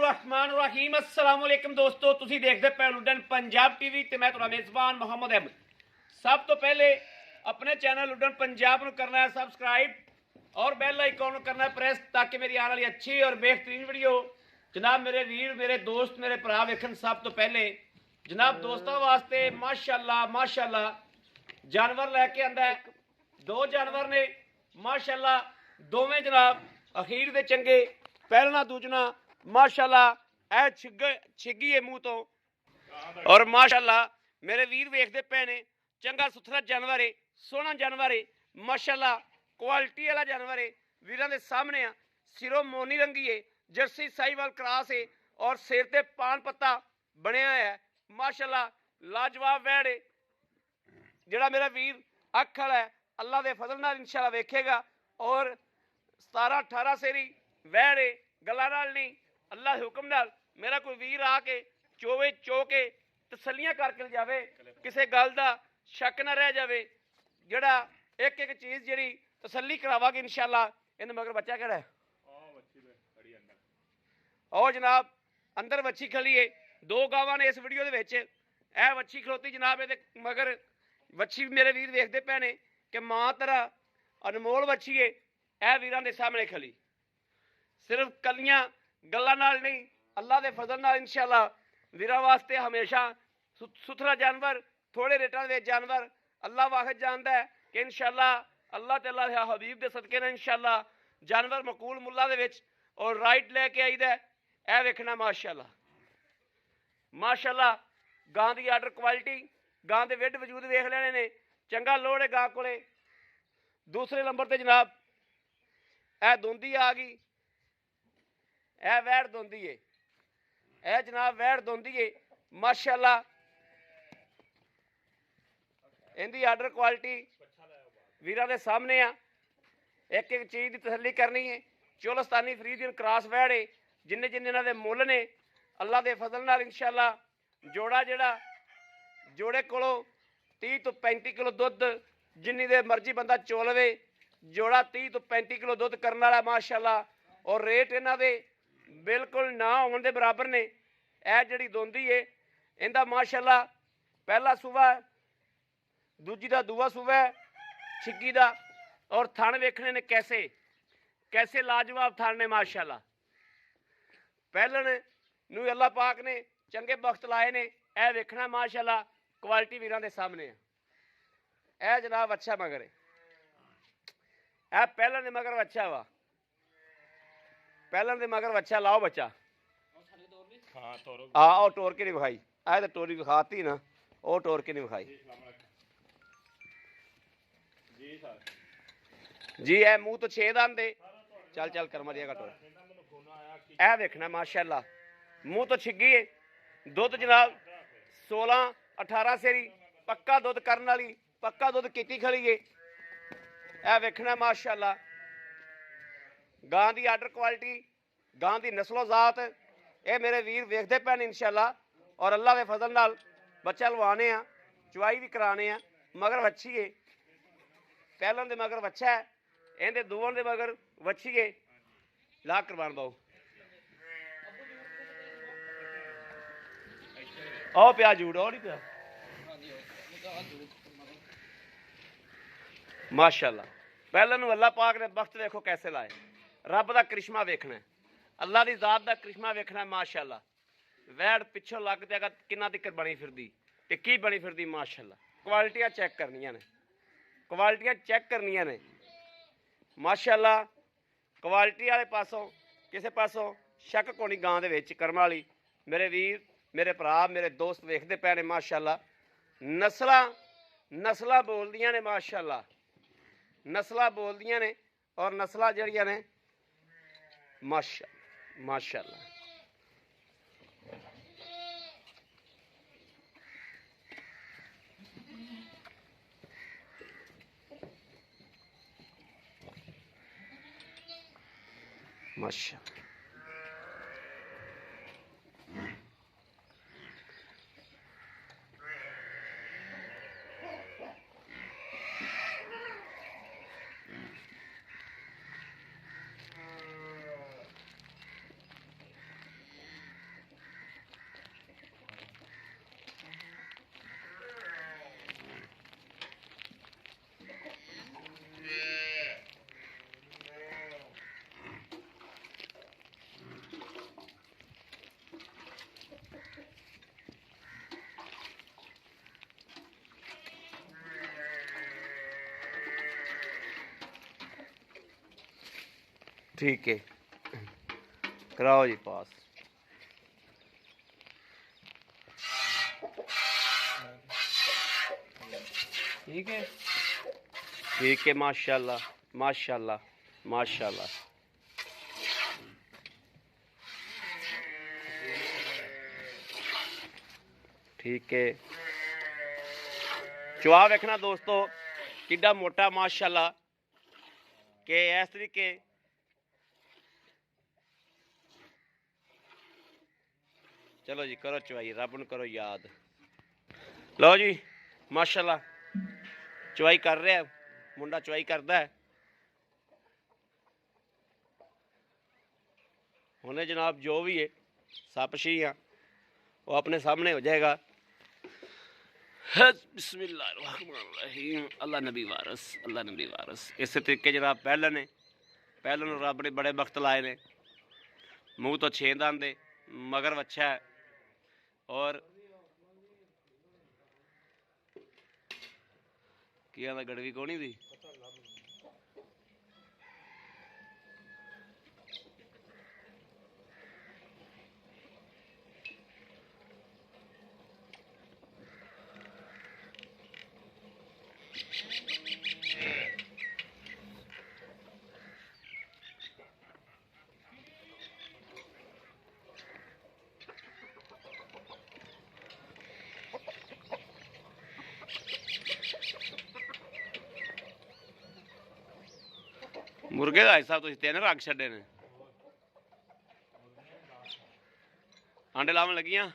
बिस्मिल्लाहिर्रहमानिर्रहीम अस्सलाम वालेकुम दोस्तों, ਤੁਸੀਂ ਦੇਖਦੇ ਪਏ ਲੁੱਡਨ ਪੰਜਾਬ ਟੀਵੀ ਤੇ ਮੈਂ ਤੁਹਾਡਾ ਮੇਜ਼ਬਾਨ ਮੁਹੰਮਦ ਅਹਿਮਦ। ਸਭ ਤੋਂ ਪਹਿਲੇ ਆਪਣੇ ਚੈਨਲ ਲੁੱਡਨ ਪੰਜਾਬ ਨੂੰ ਕਰਨਾ ਹੈ ਸਬਸਕ੍ਰਾइब और बेल आइकॉन ਨੂੰ ਕਰਨਾ प्रेस ताकि मेरी आने वाली अच्छी और बेहतरीन वीडियो जनाब मेरे वीर मेरे दोस्त मेरे भरा वेखन। सब तो पहले जनाब दोस्तों वास्ते माशाअल्लाह जानवर लैके आंदा है। दो जानवर ने माशाअल्लाह, दोवें जनाब अखीर दे चंगे, पहलना दूजना माशाअल्लाह ए छिगी है मूँह तो। और माशाअल्लाह मेरे वीर वेखते पे ने, चंगा सुथरा जानवर है, सोहना जानवर है माशाअल्लाह, क्वालिटी वाला जानवर है। वीरां दे सामने आ, सिरों मोनी रंगी है, जर्सी साहिवाल क्रॉस है और सिर ते पान पत्ता बनया है माशाअल्लाह, लाजवाब वैड़ है। जिहड़ा मेरा वीर अख वाला है अल्लाह दे फजल नाल इंशाअल्लाह वेखेगा। और 17-18 सेरी वैड़ है, गल्लां नाल नहीं अल्लाह दे हुक्म नाल मेरा कोई वीर आके चोवे चो के तसल्लियां करके जावे, किसी गल दा शक ना रह जावे। जिहड़ा एक एक चीज़ जिहड़ी तसल्ली करावांगे इंशाअल्लाह। इन्हें मगर बच्चा केड़ा है और जनाब अंदर वच्छी खली है। दो गावां ने इस वीडियो दे विच ए वच्छी खलोती जनाब, ये मगर वच्छी मेरे वीर देखते पे ने कि मां तरह अनमोल वच्छी है। ए वीरां दे सामने खली सिर्फ कलियां गल्लां नाल नहीं अल्लाह दे फजल नाल इंशाअल्लाह वीरां वास्ते हमेशा सुथरा जानवर, थोड़े रेटां दे जानवर अल्लाह वाहिद जानदा है कि इंशाअल्लाह अल्लाह ते अल्लाह दे हबीब दे सदके ने इंशाअल्लाह जानवर मकूल मुल्ला दे विच और राइट लैके आईदा है। ए वेखना माशाअल्लाह माशाअल्लाह, गां दी आर्डर क्वालिटी, गां दे विड वजूद वेख लेने ने, चंगा लोड़ है गां कोले। दूसरे नंबर ते जनाब ए दोंदी आ गई, ए वैड़ दोंदी है, ए जनाब वैड़ दोंदी है माशाअल्लाह। इनकी आर्डर क्वालिटी वीरां दे सामने आ, एक एक चीज़ की तसल्ली करनी है। चोलस्तानी फ्रीजियन क्रॉस वैड़ है, जिन्ने जिन्ने इन्हां दे मुੱਲ ने अल्लाह दे फजल नाल इंशाअल्लाह जोड़ा जिहड़ा जोड़े कोलों 30 तो 35 किलो दुध जिन्नी दे मर्जी बंदा चोलवे, जोड़ा 30 तो 35 किलो दुध करने वाला माशाअल्लाह। और रेट इन्हां दे बिल्कुल ना होने दे बराबर ने। यह जिहड़ी दोंदी है इहदा माशाअल्लाह पहला सूबा, दूजी दा दूआ सूबा है छिग्गी दा। और थण वेखने ने कैसे कैसे लाजवाब थण ने माशाअल्लाह। पहलन नूं अल्लाह पाक ने चंगे बख्त लाए ने, ए वेखना माशाअल्लाह क्वालिटी वीरां दे सामने है। ए जनाब अच्छा मगर है, ए पहलन दे मगर अच्छा वा, पहलन दे मगर अच्छा लाओ बच्चा। हाँ और टोर के नहीं विखाई, ए तो टोरी विखाती ना, वो टोर के नहीं विखाई जी। ए मुंह तो 6 दंद दे, चल चल कर मरिएगा टोर। ए देखना माशाअल्लाह मुंह तो छिग्गी है, दुध जनाब 16-18 सेरी पक्का दुध करने वाली, पक्का दुध कीती खड़ी है। ए वेखना माशाअल्लाह गां दी आर्डर क्वालिटी, गां दी नस्लो जात, ये मेरे वीर वेखते पे इंशाअल्लाह। और अल्लाह के फजल नाल बच्चा लवाने आ, चुवाई भी कराने आ। मगर वच्छी है, पहलन दे मगर वच्छा है, इहदे दूवन दे मगर वच्छी है। ला करवान बाऊ आओ प्या जूड़ और नहीं प्या माशाअल्लाह। पहले नूं अल्लाह पाक ने बख्त देखो कैसे लाए, रब दा करिश्मा वेखना है, अल्लाह दी जात दा करिश्मा वेखना है माशाअल्लाह। वैड़ पिछों लग जाएगा किन्ना दिक्कत बनी फिरदी, टिक्की बनी फिरदी माशाअल्लाह। क्वालिटियां चेक करनियां ने, क्वालिटियां चेक करनियां ने माशाअल्लाह। क्वालिटी वाले पासों किसी पासों शक कोनी गां दे विच करम वाली। मेरे वीर मेरे भरा मेरे दोस्त वेखते पे ने माशाअल्लाह। नस्लां नस्लां बोलदियां ने माशाअल्लाह, नस्लां बोलदियां ने और नस्लां जिहड़ियां ने माशाअल्लाह। माशाअल्लाह ठीक है, कराओ जी पास। ठीक है, ठीक है, माशाल्लाह माशाल्लाह माशाल्लाह। ठीक है, चुआ वेखना दोस्तों किड्डा मोटा माशाल्लाह के इस तरीके चलो जी करो चुवाई, रब नूं करो याद। लो जी माशाल्लाह चुवाई कर रहा है मुंडा, चुवाई करता है हुणे जनाब। जो भी है सप छियां वो अपने सामने हो जाएगा। बिस्मिल्लाहिर्रहमानिर्रहीम, अल्लाह नबी वारस, अल्लाह नबी वारस। इस तरीके जनाब पहले ने रब ने बड़े वक्त लाए ने। मूँह तो 6 दंद मगर अच्छा है और की आंदा गड़वी कोनी दी। मुर्गे का हिसाब तुसीं 3 रख छड्डे ने। आंडे लावन लगियां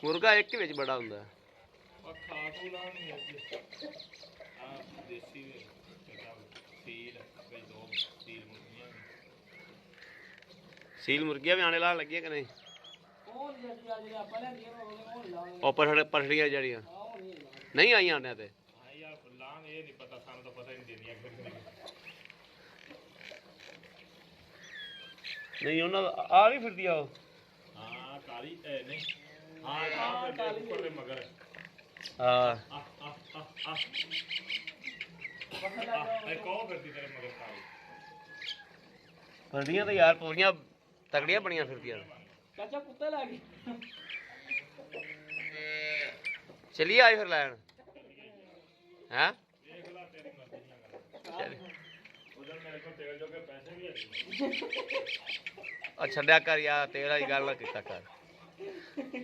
मुर्गा एक विच बड़ा हुंदा है। सील मुर्गियां भी आने लान लगियां कि नहीं? ओ पठड़ियां जड़ियां नहीं आई आने ते नहीं उन्हां आ नहीं फिरदी ओ। हां काली नहीं हां काली ऊपर दे मगर हां कौन फिरदी तेरे मगर काली फिरदियां तो यार पूरियां तगड़ियां बनियां फिरदियां। चाचा कुत्ते ला गई चलिए आई फिर लैन हैं छड्या कर यार तेल वाली गल ना कीता कर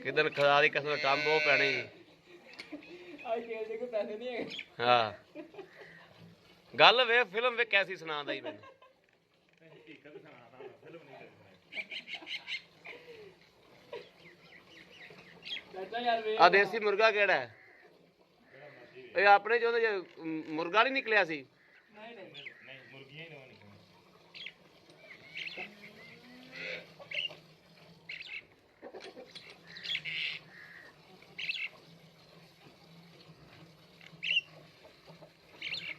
किदन खुदा दी कसम काम बहुत पैने। हाँ गल वे फिल्म वे कैसी सुना दी मैंने। आ देसी मुर्गा केड़ा है? ये अपने जो मुर्गा नहीं निकलिया सी।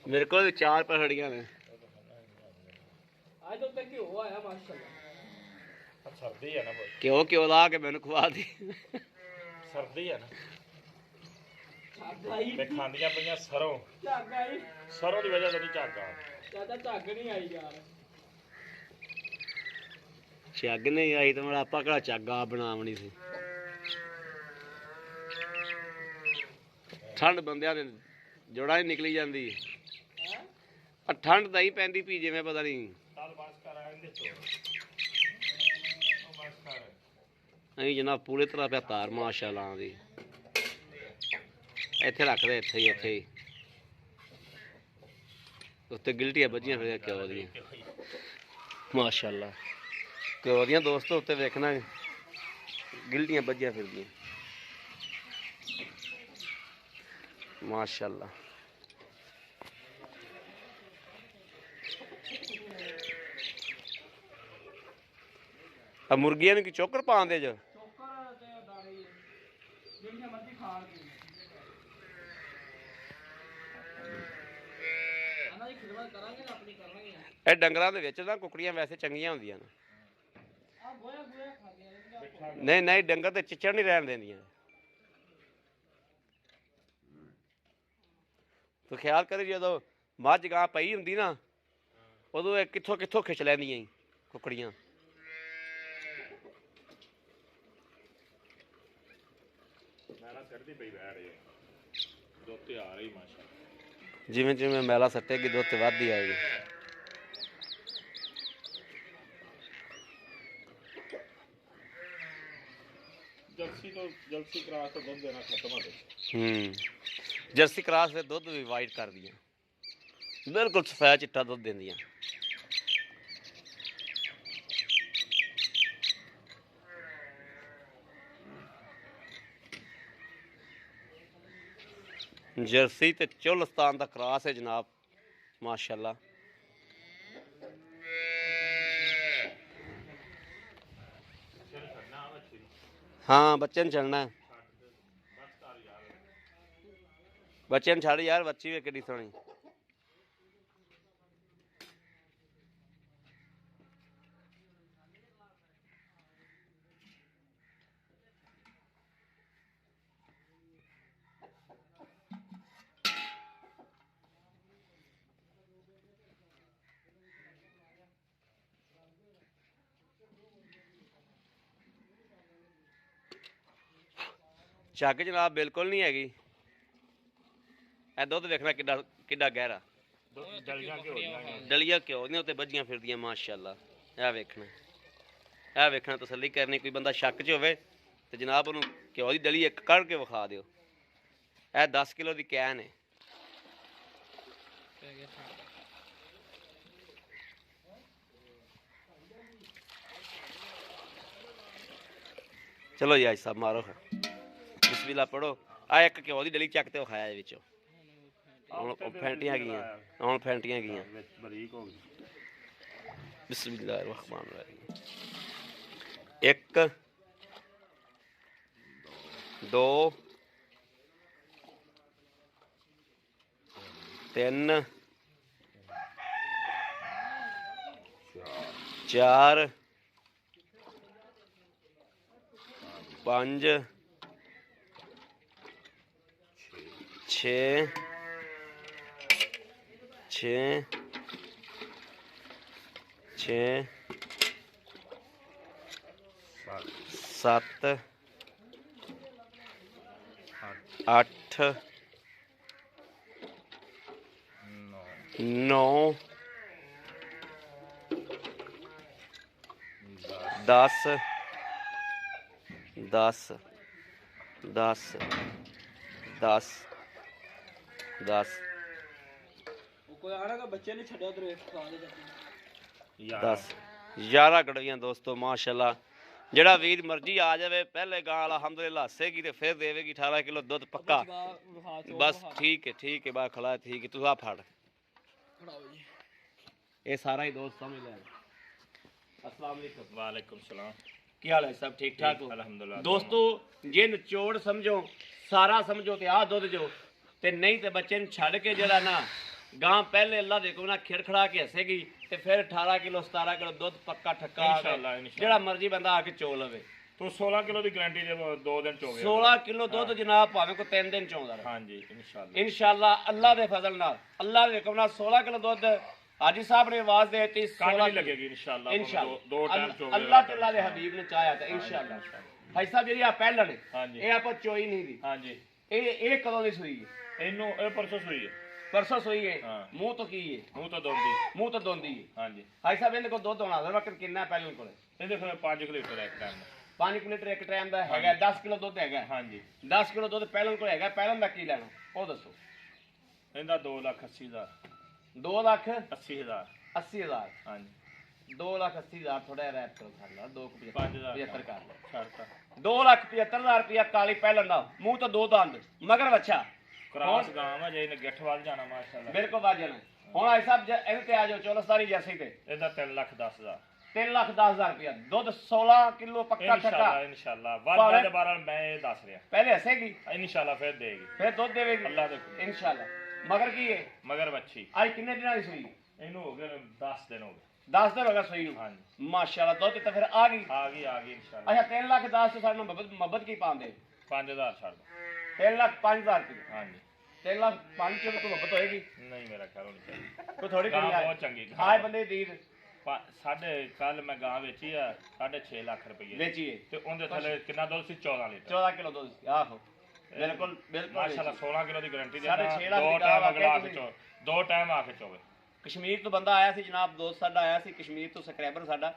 मेरे को 4 पखड़ियां ने। आज तो तक घ्यो आया माशाल्लाह। सर्दी है ना घ्यो ला के मैंने खवा दी। सर्दी है ना मैं खांदियां पईयां सरों झग आई सरों दी वजह तो नहीं झग आ चाचा झग नहीं आई यार झग नहीं आई तो मैं आपा कड़ा झग आ बनावनी सी। ठंड बंदियां दे जोड़ा ही निकली जाती है। ठंड तो ही पैंदी पी जिवें पता नहीं अं जनाब पूरे तरह पे तार माशाल्लाह दी इत्थे रख दे इत्थे ही उत्ते गिल्टियां बजियां फिर घ्यो दी माशाल्लाह घ्यो दियां दोस्तों उत्ते वेखना गिल्टियां बजियां फिरदियां माशाल्लाह। अब मुर्गियां की चोकर पाते जो डंगरां दे विच ना कुकड़ियां वैसे चंगियां होंदियां ने। नहीं नहीं डंगर तो चिचड़ नहीं रहन देंदियां। ਤੂੰ ਖਿਆਲ ਕਰੀ ਜਦੋਂ ਮੱਝ ਗਾਂ ਪਈ ਹੁੰਦੀ ਨਾ ਉਦੋਂ ਇਹ ਕਿੱਥੋਂ ਕਿੱਥੋਂ ਖਿੱਚ ਲੈਂਦੀਆਂ ਸੀ ਕੁੱਕੜੀਆਂ। ਜਿਵੇਂ ਜਿਵੇਂ ਮੈਲਾ ਸੱਟੇਗੀ ਦੁੱਧ ਤੇ ਵੱਧਦੀ ਆਏਗੀ। ਜਰਸੀ ਕਰਾਸ ਤੋਂ ਦੁੱਧ ਦੇਣਾ ਖਤਮ ਹੋ ਗਿਆ। ਜਰਸੀ ਕਰਾਸ ਦੇ ਦੁੱਧ ਵੀ ਵਾਈਟ ਕਰਦੀਆਂ, ਬਿਲਕੁਲ ਸਫੈਦ ਚਿੱਟਾ ਦੁੱਧ ਦਿੰਦੀਆਂ। जर्सी ते चोलस्तान का क्रॉस है जनाब, माशाल्लाह। हाँ बच्चे ने चढ़ना है, बच्चे ने छड़ यार, बच्ची भी कितनी सोहनी। ਚੱਕ ਜਨਾਬ ਬਿਲਕੁਲ ਨਹੀਂ ਹੈਗੀ। ਇਹ ਦੁੱਧ ਵੇਖਣਾ ਕਿੱਡਾ ਕਿੱਡਾ ਗਹਿਰਾ, ਡਲੀਆਂ ਘਿਓ ਦੀਆਂ ਉੱਤੇ ਵੱਜੀਆਂ ਫਿਰਦੀਆਂ ਮਾਸ਼ਾਅੱਲਾ। ਇਹ ਵੇਖਣਾ ਤਸੱਲੀ ਕਰਨੀ। ਕੋਈ ਬੰਦਾ ਸ਼ੱਕ 'ਚ ਹੋਵੇ ਤੇ ਜਨਾਬ ਉਹਨੂੰ ਘਿਓ ਦੀ ਡਲੀ ਇੱਕ ਕੱਢ ਕੇ ਵਿਖਾ ਦਿਓ। ਇਹ 10 ਕਿਲੋ ਦੀ ਕੈਨ ਹੈ। चलो जी आज साहब मारो बिस्मिल्लाह पढ़ो। आ एक घ्यो की डली चक ते खाया विचों फैंटियां गईयां, हुण फैंटियां गईयां। बिस्मिल्लाह रहमान रहीम। 1 2 3 4 5 6 7 8 9 10 10 10 10 10 10 11 गड़वियां दोस्तों माशाल्लाह। जेड़ा वीर मर्जी आ जाए पहले गां अलहमदुलिल्लाह हसेगी तो फिर देवेगी 18 किलो दुध पक्का। बस ठीक है बा खड़ा है, ठीक है। तू आ फड़ ये सारा ही दोस्त समझ ले। अस्सलाम वालेकुम। वालेकुम सलाम। ਕੀ ਹਾਲ ਹੈ? ਸਭ ਠੀਕ ਠਾਕ ਹੋ? ਅਲਹਮਦੁਲਿਲਾ। ਦੋਸਤੋ ਜੇ ਨਿਚੋੜ ਸਮਝੋ ਸਾਰਾ ਸਮਝੋ ਤੇ ਆਹ ਦੁੱਧ ਜੋ ਤੇ ਨਹੀਂ ਤੇ ਬੱਚੇ ਨੂੰ ਛੱਡ ਕੇ ਜਿਹੜਾ ਨਾ ਗਾਂ ਪਹਿਲੇ ਅੱਲਾ ਦੇ ਕੋਲ ਨਾ ਖਿੜਖੜਾ ਕੇ ਹੱਸੇਗੀ ਤੇ ਫਿਰ 18 ਕਿਲੋ 17 ਕਿਲੋ ਦੁੱਧ ਪੱਕਾ ਠੱਕਾ ਇਨਸ਼ਾਅੱਲਾ ਜਿਹੜਾ ਮਰਜ਼ੀ ਬੰਦਾ ਆ ਕੇ ਚੋ ਲਵੇ। ਤੂੰ 16 ਕਿਲੋ ਦੀ ਗਾਰੰਟੀ ਦੇ 2 ਦਿਨ ਚੋਵੇ। 16 ਕਿਲੋ ਦੁੱਧ ਜਨਾਬ ਭਾਵੇਂ ਕੋ 3 ਦਿਨ ਚੋਂਦਾ ਰਹੇ। ਹਾਂਜੀ ਇਨਸ਼ਾਅੱਲਾ ਅੱਲਾ ਦੇ ਫਜ਼ਲ ਨਾਲ ਅੱਲਾ ਦੇ ਹੁਕਮ ਨਾਲ 16 ਕਿਲੋ ਦੁੱਧ हाजी साहब ने आवाज दे दी। काट लगेगी इंशाल्लाह। दो टाइम चोगे अल्लाह तआला दे हबीब ने चाहा था इंशाल्लाह। भाई साहब जी आ पहलन ये आप चोई नहीं दी। हां जी ये कदों दी सुई है? इनु ए परसों सुई है। परसों सुई है। मुंह तो की है? मुंह तो दोंदी है। हां जी भाई साहब इनके को दुध होना वक्त कितना पहलन कोले? ਇਹਦੇ ਕੋਲ 5 ਲੀਟਰ ਇੱਕ ਟਾਈਮ ਦਾ। 5 ਲੀਟਰ ਇੱਕ ਟਾਈਮ ਦਾ ਹੈਗਾ। 10 ਕਿਲੋ ਦੁੱਧ ਹੈਗਾ। ਹਾਂ ਜੀ 10 ਕਿਲੋ ਦੁੱਧ ਪਹਿਲਨ ਕੋਲ ਹੈਗਾ। ਪਹਿਲਨ ਦਾ ਕੀ ਲੈਣਾ ਉਹ ਦੱਸੋ? ਇਹਦਾ 2,80,000। 2,80,000 80,000 ਹਾਂ ਜੀ 2,80,000 ਥੋੜਾ ਰੈਪ ਕਰੋ ਕਰ ਲਾ 2,75,000 ਕਰ ਲਓ ਛੱਡਤਾ। 2,75,000 ਰੁਪਇਆ ਕਾਲੀ ਪਹਿਲਨ ਦਾ ਮੂੰਹ ਤੋਂ ਦੋ ਦੰਦ ਮਗਰ ਬੱਚਾ ਕ੍ਰਾਸ ਗਾਂ ਵਾ ਜੇ ਇਹਨੇ ਗਿੱਠ ਵੱਲ ਜਾਣਾ ਮਾਸ਼ਾਅੱਲਾ ਬਿਲਕੁਲ ਵੱਜ ਜਾਣਾ। ਹੁਣ ਆਈ ਸਾਹਿਬ ਇਹਦੇ ਤੇ ਆ ਜਾਓ ਚੋਲਸਤਾਨੀ ਜਰਸੀ ਤੇ ਇਹਦਾ 3,10,000 3,10,000 ਰੁਪਇਆ ਦੁੱਧ 16 ਕਿਲੋ ਪੱਕਾ ਠੱਕਾ ਇਨਸ਼ਾਅੱਲਾ ਵਾਦਾ ਦੇ ਬਾਰੇ ਮੈਂ ਇਹ ਦੱਸ ਰਿਹਾ। ਪਹਿਲੇ ਹੱਸੇਗੀ ਇਨਸ਼ਾਅੱਲਾ ਫਿਰ ਦੇਗੀ ਫਿਰ ਦੁੱਧ ਦੇਵੇਗੀ ਅੱਲਾ ਦੇ ਇਨਸ਼ਾਅੱਲਾ। ਮਗਰ ਕੀ ਹੈ? ਮਗਰ ਬੱਚੀ ਅੱਜ ਕਿੰਨੇ ਦਿਨਾਂ ਦੀ ਸੂਈ? ਇਹਨੂੰ ਹੋ ਗਏ 10 ਦਿਨ ਹੋ ਗਏ। 10 ਦਿਨ ਹੋ ਗਏ ਸੂਈ ਨੂੰ। ਹਾਂਜੀ ਮਾਸ਼ਾਅੱਲਾ ਦੁੱਧ ਤਾਂ ਫਿਰ ਆ ਗਈ ਇਨਸ਼ਾਅੱਲਾ। ਅੱਛਾ 3,10,000 ਤੋਂ ਸਾਨੂੰ ਮੁਹੱਬਤ ਕੀ ਪਾਉਂਦੇ? 5,000 ਛੱਡ ਦੋ। 3,05,000 ਰੁਪਏ। ਹਾਂਜੀ 3 ਲੱਖ 5 ਚ ਤੋਂ ਮੁਹੱਬਤ ਹੋਏਗੀ ਨਹੀਂ ਮੇਰਾ ਖਿਆਲ ਨਹੀਂ ਚਾਹੀਦਾ ਕੋਈ ਥੋੜੀ ਗਾਂ ਕੁੜੀ ਬਹੁਤ ਚੰਗੀ ਆਏ ਬੰਦੇ ਦੀ ਸਾਡੇ ਕੱਲ ਮੈਂ ਗਾਂ ਵੇਚੀ ਆ 6.5 ਲੱਖ ਰੁਪਏ ਵੇਚੀਏ ਤੇ ਉਹਦੇ ਥੱਲੇ ਕਿੰਨਾ ਦੁੱਧ ਸੀ 14 ਲੀਟਰ 14 ਕਿਲੋ ਦੁੱਧ ਸੀ। ਆਹੋ ਬਿਲਕੁਲ ਬਿਲਕੁਲ ਮਾਸ਼ਾਅੱਲਾ 16 ਕਿਲੋ ਦੀ ਗਾਰੰਟੀ ਦੇ ਸਾਢੇ ਛੇ ਲੱਖ ਦੋ ਦੀ ਗਾਂ ਟਾਈਮ ਵਾਕਿਆ ਅਗਲਾ ਆ ਕੇ ਤੁਸੀਂ- ਦੋ ਟਾਈਮ ਆ ਕੇ ਚੋਵੇ ਕਸ਼ਮੀਰ ਤੋਂ ਬੰਦਾ ਆਇਆ ਸੀ ਜਨਾਬ, ਦੋਸਤ ਸਾਡਾ ਆਇਆ ਸੀ ਕਸ਼ਮੀਰ ਤੋਂ, ਸਬਸਕ੍ਰਾਈਬਰ ਸਾਡਾ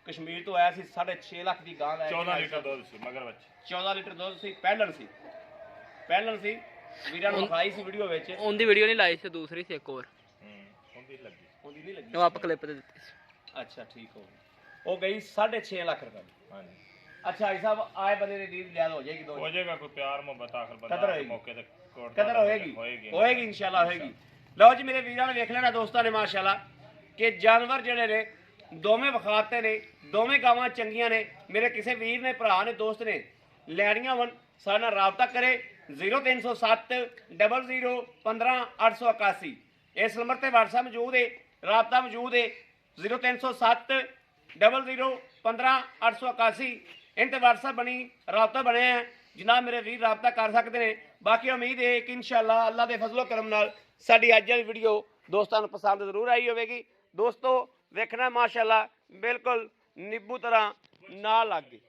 ਕਸ਼ਮੀਰ ਤੋਂ ਆਇਆ ਸੀ 6.5 ਲੱਖ ਦੀ ਗਾਂ ਲੈ ਕੇ 14 ਆਇਆ ਲੀਟਰ ਸੀ। ਦੁੱਧ ਸੀ ਮਗਰ ਬੱਚੇ 14 ਲੀਟਰ ਦੁੱਧ ਸੀ, ਪਹਿਲਣ ਸੀ ਵੀਰਾਂ ਨੂੰ ਵਿਖਾਈ ਸੀ ਵੀਡੀਓ ਵਿੱਚ। ਉਹਦੀ ਵੀਡੀਓ ਨਹੀਂ ਲਾਈ ਸੀ, ਦੂਸਰੀ ਸੀ ਇੱਕ ਹੋਰ, ਹੁੰਦੀ ਲੱਗੀ ਉਹਦੀ ਨਹੀਂ ਲੱਗੀ ਉਹ ਆਪ ਕਲਿੱਪ ਤੇ ਦਿੱਤੀ ਸੀ। ਅੱਛਾ ਠੀਕ ਹੋ ਗਿਆ, ਉਹ ਗਈ 6.5 ਲੱਖ ਰੁਪਏ ਦੀ। ਹਾਂਜੀ ਅੱਛਾ ਭਾਈ ਸਾਹਿਬ ਆਏ ਬੰਦੇ ਦੀ ਡੀਲ ਲਿਆ ਹੋ ਜਾਏਗੀ ਦੋ ਹੋ ਜਾਏਗਾ ਕੋਈ ਪਿਆਰ ਮੁਹੱਬਤ ਆਖਰ ਕਦਰ ਬੰਦਾ ਹੋਏਗੀ। ਮੌਕੇ ਤੇ ਕੋਟ ਕਦਰ ਹੋਏਗੀ ਇਨਸ਼ਾਅੱਲਾ ਹੋਏਗੀ। ਲਓ ਜੀ ਮੇਰੇ ਵੀਰਾਂ ਨੇ ਵੇਖ ਲੈਣਾ ਦੋਸਤਾਂ ਨੇ ਮਾਸ਼ਾਅੱਲਾ ਕਿ ਜਾਨਵਰ ਜਿਹੜੇ ਨੇ ਦੋਵੇਂ ਵਿਖਾਤੇ ਨੇ, ਦੋਵੇਂ ਗਾਵਾਂ ਚੰਗੀਆਂ ਨੇ। ਮੇਰੇ ਕਿਸੇ ਵੀਰ ਨੇ ਭਰਾ ਨੇ ਦੋਸਤ ਨੇ ਲੈਣੀਆਂ ਵਨ ਸਾਡੇ ਨਾਲ ਰਾਬਤਾ ਕਰੇ 0307 00 15 881 ਇਸ ਨੰਬਰ ਤੇ WhatsApp ਮੌਜੂਦ ਹੈ, ਰਾਬਤਾ ਮੌਜੂਦ ਹੈ 0307 00 15 881 इन ते WhatsApp बनी राबता बने हैं जनाब, मेरे वीर राबता कर सकते हैं। बाकी उम्मीद है कि इंशाअल्लाह अल्लाह के फजलो करम नाल साडी अज वाली वीडियो दोस्तों को पसंद जरूर आई होगी। दोस्तों वेखना माशाअल्लाह बिल्कुल नींबू तरह ना लग गई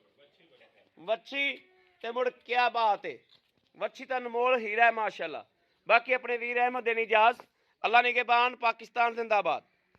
वच्छी ते मुड़ क्या बात है, वच्छी का अनमोल हीरा है माशाअल्लाह। बाकी अपने वीर अहमद देनी इजाज़त, अल्लाह निगहबान, पाकिस्तान जिंदाबाद।